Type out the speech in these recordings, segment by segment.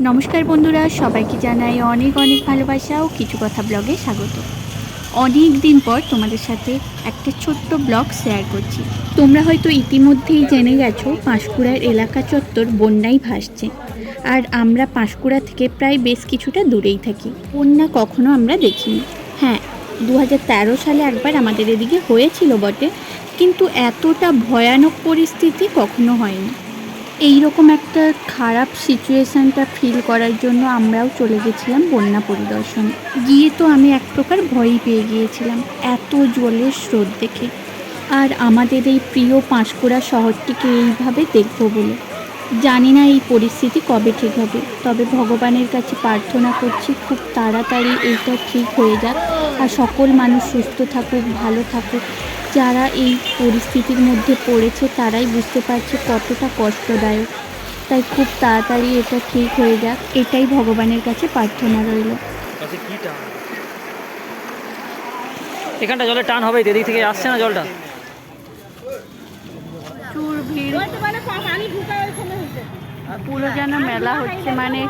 নমস্কার বন্ধুরা, সবাইকে জানাই অনেক অনেক ভালোবাসা ও কিছু কথা ব্লগে স্বাগত। অনেক দিন পর তোমাদের সাথে একটা ছোট্ট ব্লগ শেয়ার করছি। তোমরা হয়তো ইতিমধ্যেই জেনে গেছো পাঁশকুড়ার এলাকা চত্বর বন্যায় ভাসছে, আর আমরা পাঁশকুড়া থেকে প্রায় বেশ কিছুটা দূরেই থাকি। বন্যা কখনো আমরা দেখিনি। হ্যাঁ, 2013 সালে একবার আমাদের এদিকে হয়েছিল বটে, কিন্তু এতটা ভয়ানক পরিস্থিতি কখনো হয়নি। এই রকম একটা খারাপ সিচুয়েশানটা ফিল করার জন্য আমরাও চলে গেছিলাম বন্যা পরিদর্শনে। গিয়ে তো আমি এক প্রকার ভয়ই পেয়ে গিয়েছিলাম এত জলের স্রোত দেখে, আর আমাদের এই প্রিয় পাঁশকুড়া শহরটিকে এইভাবে দেখবো বলে। জানি না এই পরিস্থিতি কবে ঠিক হবে, তবে ভগবানের কাছে প্রার্থনা করছি খুব তাড়াতাড়ি এইটা ঠিক হয়ে যাক, আর সকল মানুষ সুস্থ থাকুক, ভালো থাকুক। যারা এই পরিস্থিতির মধ্যে পড়েছে তারাই বুঝতে পারছে কতটা কষ্টদায়ক, তাই খুব তাড়াতাড়ি এটা ঠিক হয়ে যাক, এটাই ভগবানের কাছে প্রার্থনা রইল। এখানটা জলের টান হবে, এদিক থেকে আসছে না জলটা। প্রচুর ভিড়, পুরো যেন মেলা হচ্ছে, মানে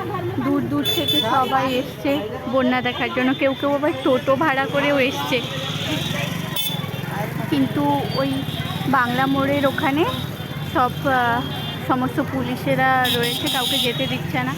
দূর দূর থেকে সবাই এসছে বন্যা দেখার জন্য। কেউ কেউ আবার টোটো ভাড়া করেও এসছে, কিন্তু ওই বাংলা মোড়ের ওখানে সমস্ত পুলিশেরা রয়েছে, কাউকে যেতে দিচ্ছে না।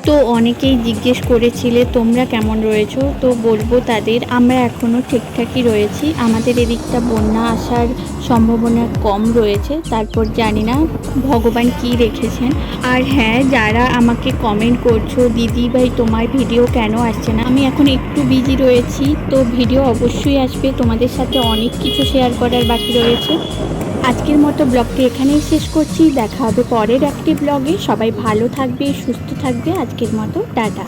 তো অনেকেই জিজ্ঞেস করেছিলে তোমরা কেমন রয়েছো, তো বলবো তাদের আমরা এখনও ঠিকঠাকই রয়েছি। আমাদের এদিকটা বন্যা আসার সম্ভাবনা কম রয়েছে, তারপর জানি না ভগবান কি রেখেছেন। আর হ্যাঁ, যারা আমাকে কমেন্ট করছো দিদি ভাই তোমার ভিডিও কেন আসছে না, আমি এখন একটু বিজি রয়েছি, তো ভিডিও অবশ্যই আসবে। তোমাদের সাথে অনেক কিছু শেয়ার করার বাকি রয়েছে। আজকের মতো ব্লগটি এখানেই শেষ করছি, দেখা হবে পরের একটি ব্লগে। সবাই ভালো থাকবে, সুস্থ থাকবে। আজকের মতো টাটা।